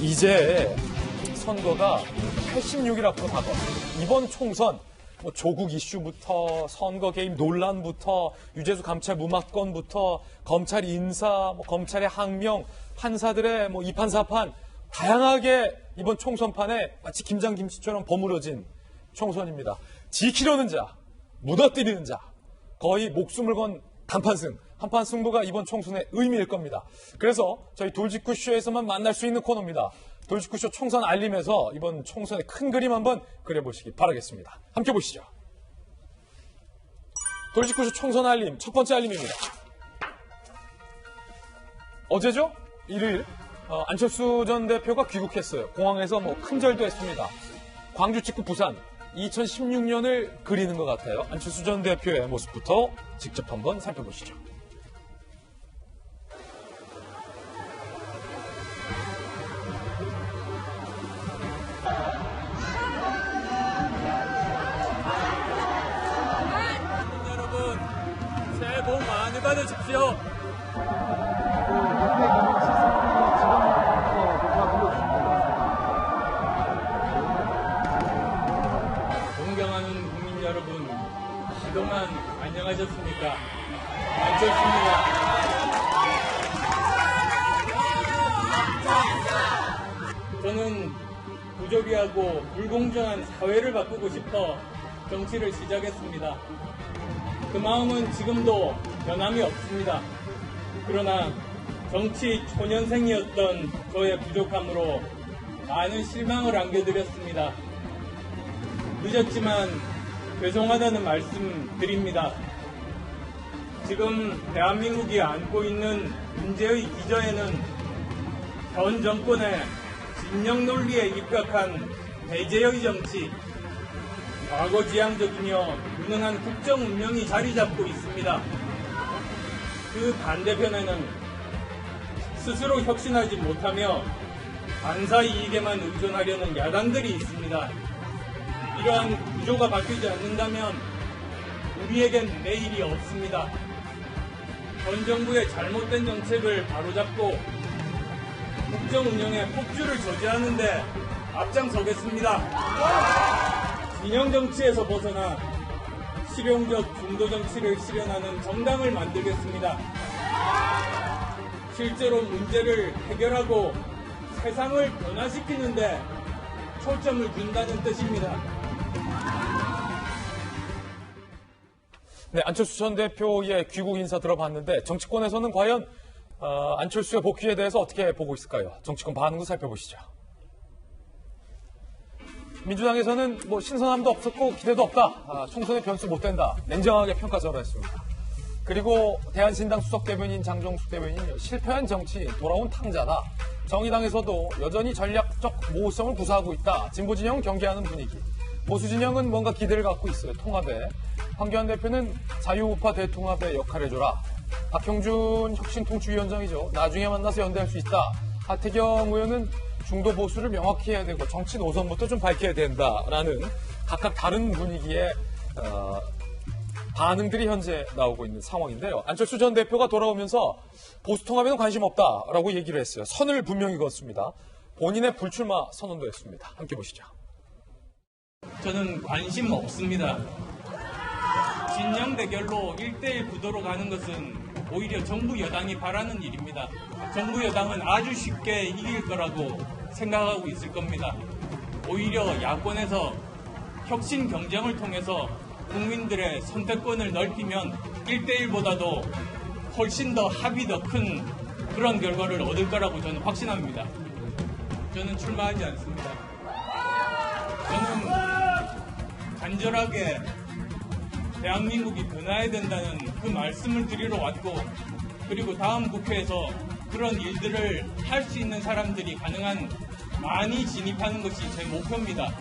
이제 선거가 86일 앞으로 다가왔습니다. 이번 총선 조국 이슈부터 선거 개입 논란부터 유재수 감찰 무마건부터 검찰 인사, 검찰의 항명, 판사들의 이판사판 다양하게 이번 총선판에 마치 김장김치처럼 버무려진 총선입니다. 지키려는 자, 무너뜨리는 자, 거의 목숨을 건 단판승, 한판 승부가 이번 총선의 의미일 겁니다. 그래서 저희 돌직구쇼에서만 만날 수 있는 코너입니다. 돌직구쇼 총선 알림에서 이번 총선의 큰 그림 한번 그려보시기 바라겠습니다. 함께 보시죠. 돌직구쇼 총선 알림 첫 번째 알림입니다. 어제죠? 일요일 안철수 전 대표가 귀국했어요. 공항에서 큰절도 했습니다. 광주 찍고 부산 2016년을 그리는 것 같아요. 안철수 전 대표의 모습부터 직접 한번 살펴보시죠. 여러분, 새해 복 많이 받으십시오. 존경하는 국민 여러분, 그동안 안녕하셨습니까? 안철수입니다. 저는 부조리하고 불공정한 사회를 바꾸고 싶어 정치를 시작했습니다. 그 마음은 지금도 변함이 없습니다. 그러나 정치 초년생이었던 저의 부족함으로 많은 실망을 안겨드렸습니다. 늦었지만 죄송하다는 말씀 드립니다. 지금 대한민국이 안고 있는 문제의 기저에는 현 정권의 진영 논리에 입각한 배제의 정치, 과거지향적이며 무능한 국정 운영이 자리 잡고 있습니다. 그 반대편에는 스스로 혁신하지 못하며 반사 이익에만 의존하려는 야당들이 있습니다. 이러한 구조가 바뀌지 않는다면 우리에겐 내일이 없습니다. 전 정부의 잘못된 정책을 바로잡고 국정 운영의 폭주를 저지하는 데 앞장서겠습니다. 진영 정치에서 벗어나 실용적 중도 정치를 실현하는 정당을 만들겠습니다. 실제로 문제를 해결하고 세상을 변화시키는 데 초점을 둔다는 뜻입니다. 네, 안철수 전 대표의 귀국 인사 들어봤는데 정치권에서는 과연 안철수의 복귀에 대해서 어떻게 보고 있을까요? 정치권 반응도 살펴보시죠. 민주당에서는 신선함도 없었고 기대도 없다. 총선에 변수 못 된다. 냉정하게 평가절하 했습니다. 그리고 대한신당 수석대변인 장종숙 대변인이 실패한 정치인, 돌아온 탕자다. 정의당에서도 여전히 전략적 모호성을 구사하고 있다. 진보진영은 경계하는 분위기. 보수진영은 뭔가 기대를 갖고 있어요. 통합에. 황교안 대표는 자유우파 대통합의 역할을 해줘라. 박형준 혁신통치위원장이죠. 나중에 만나서 연대할 수 있다. 하태경 의원은 중도 보수를 명확히 해야 되고 정치 노선부터 좀 밝혀야 된다라는 각각 다른 분위기의 반응들이 현재 나오고 있는 상황인데요. 안철수 전 대표가 돌아오면서 보수 통합에는 관심 없다라고 얘기를 했어요. 선을 분명히 그었습니다. 본인의 불출마 선언도 했습니다. 함께 보시죠. 저는 관심 없습니다. 진영 대결로 1대1 구도로 가는 것은 오히려 정부 여당이 바라는 일입니다. 정부 여당은 아주 쉽게 이길 거라고 생각하고 있을 겁니다. 오히려 야권에서 혁신 경쟁을 통해서 국민들의 선택권을 넓히면 1대1보다도 훨씬 더 합이 더 큰 그런 결과를 얻을 거라고 저는 확신합니다. 저는 출마하지 않습니다. 저는 간절하게 대한민국이 변화해야 된다는 그 말씀을 드리러 왔고, 그리고 다음 국회에서 그런 일들을 할 수 있는 사람들이 가능한 많이 진입하는 것이 제 목표입니다.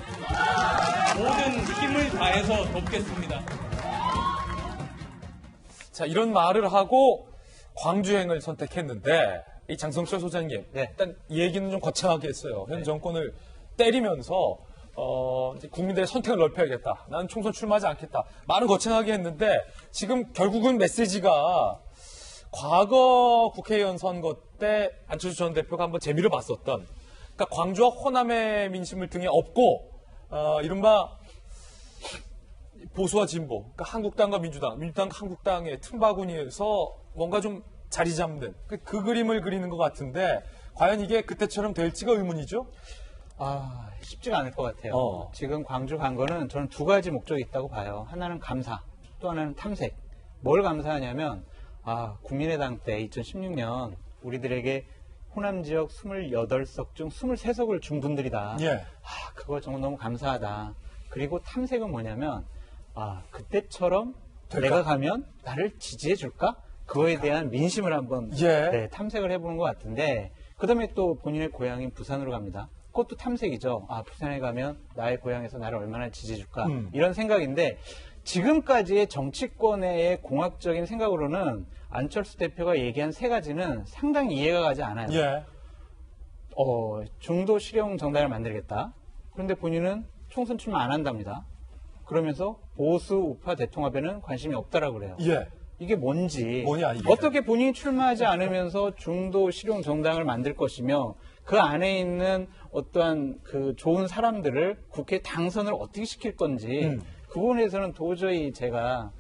모든 힘을 다해서 돕겠습니다. 자, 이런 말을 하고 광주행을 선택했는데 이 장성철 소장님, 일단 이 얘기는 좀 거창하게 했어요. 현 정권을 때리면서 이제 국민들의 선택을 넓혀야겠다. 나는 총선 출마하지 않겠다. 말은 거창하게 했는데 지금 결국은 메시지가 과거 국회의원 선거 때 안철수 전 대표가 한번 재미를 봤었던 그러니까 광주와 호남의 민심을 등에 업고 이른바 보수와 진보, 그러니까 한국당과 민주당과 한국당의 틈바구니에서 뭔가 좀 자리 잡는 그 그림을 그리는 것 같은데 과연 이게 그때처럼 될지가 의문이죠? 쉽지가 않을 것 같아요. 지금 광주 간 거는 저는 두 가지 목적이 있다고 봐요. 하나는 감사, 또 하나는 탐색. 뭘 감사하냐면 국민의당 때 2016년 우리들에게 호남 지역 28석 중 23석을 준 분들이다. 예. 그거 정말 너무 감사하다. 그리고 탐색은 뭐냐면 그때처럼 될까? 내가 가면 나를 지지해 줄까? 그거에 대한 민심을 한번 예. 탐색을 해보는 것 같은데 그다음에 또 본인의 고향인 부산으로 갑니다. 그것도 탐색이죠. 부산에 가면 나의 고향에서 나를 얼마나 지지해 줄까? 이런 생각인데 지금까지의 정치권의 공학적인 생각으로는 안철수 대표가 얘기한 세 가지는 상당히 이해가 가지 않아요. 예. 중도 실용 정당을 만들겠다. 그런데 본인은 총선 출마 안 한답니다. 그러면서 보수 우파 대통합에는 관심이 없다라고 그래요. 예. 이게 뭔지 뭐냐, 이게. 어떻게 본인이 출마하지 않으면서 중도 실용 정당을 만들 것이며 그 안에 있는 어떠한 그 좋은 사람들을 국회 당선을 어떻게 시킬 건지 그 부분에서는 도저히 제가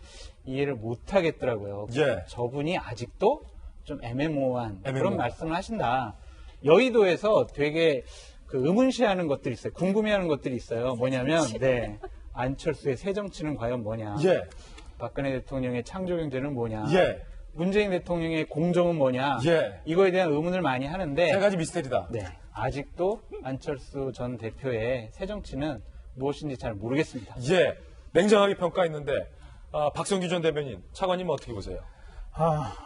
이해를 못 하겠더라고요. 예. 저분이 아직도 좀 애매모호한 애매모호하다. 그런 말씀을 하신다. 여의도에서 되게 그 의문시하는 것들이 있어요. 궁금해하는 것들이 있어요. 뭐냐면 안철수의 새 정치는 과연 뭐냐? 예. 박근혜 대통령의 창조경제는 뭐냐? 예. 문재인 대통령의 공정은 뭐냐? 예. 이거에 대한 의문을 많이 하는데 세 가지 미스테리다. 아직도 안철수 전 대표의 새 정치는 무엇인지 잘 모르겠습니다. 예. 냉정하게 평가했는데 박성규 전 대변인 차관님 어떻게 보세요?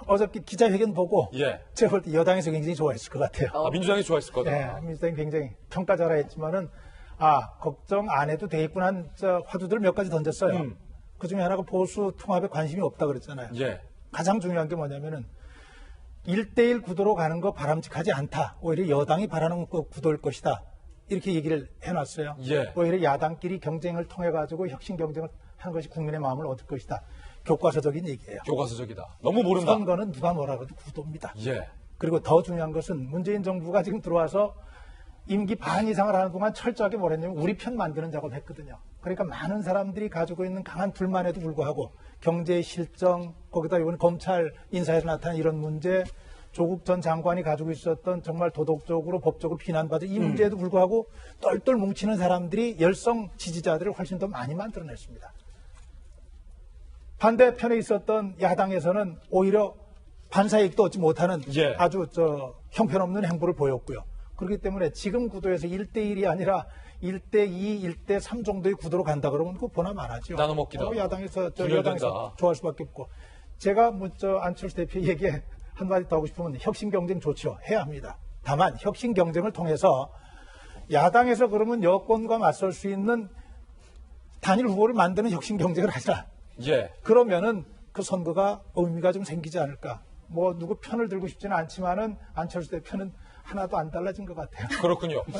어저께 기자회견 보고 예. 제가 볼 때 여당에서 굉장히 좋아했을 것 같아요. 민주당이 좋아했을 거다. 네, 민주당이 굉장히 평가 잘했지만은 걱정 안 해도 되겠구나 하는 화두들 몇 가지 던졌어요. 그 중에 하나가 보수 통합에 관심이 없다 그랬잖아요. 예. 가장 중요한 게 뭐냐면은 1대1 구도로 가는 거 바람직하지 않다. 오히려 여당이 바라는 구도일 것이다. 이렇게 얘기를 해놨어요. 예. 오히려 야당끼리 경쟁을 통해 가지고 혁신 경쟁을 하는 것이 국민의 마음을 얻을 것이다. 교과서적인 얘기예요. 교과서적이다. 너무 모른다. 선거는 누가 뭐라 그래도 구도입니다. 예. 그리고 더 중요한 것은 문재인 정부가 지금 들어와서 임기 반 이상을 하는 동안 철저하게 뭘 했냐면 우리 편 만드는 작업을 했거든요. 그러니까 많은 사람들이 가지고 있는 강한 불만에도 불구하고 경제 실정, 거기다 이번에 검찰 인사에서 나타난 이런 문제, 조국 전 장관이 가지고 있었던 정말 도덕적으로 법적으로 비난받은 이 문제에도 불구하고 똘똘 뭉치는 사람들이 열성 지지자들을 훨씬 더 많이 만들어냈습니다. 반대편에 있었던 야당에서는 오히려 반사이익도 얻지 못하는 예. 아주 형편없는 행보를 보였고요. 그렇기 때문에 지금 구도에서 1대1이 아니라 1대2, 1대3 정도의 구도로 간다 그러면 그거 보나마나죠. 나눠 먹기다. 야당에서 분열된다. 여당에서 좋아할 수밖에 없고. 제가 안철수 대표 얘기에 한마디 더 하고 싶으면 혁신 경쟁 좋죠. 해야 합니다. 다만 혁신 경쟁을 통해서 야당에서 그러면 여권과 맞설 수 있는 단일 후보를 만드는 혁신 경쟁을 하자. 예. 그러면은 그 선거가 의미가 좀 생기지 않을까. 누구 편을 들고 싶지는 않지만은 안철수 대표는 하나도 안 달라진 것 같아요. 그렇군요.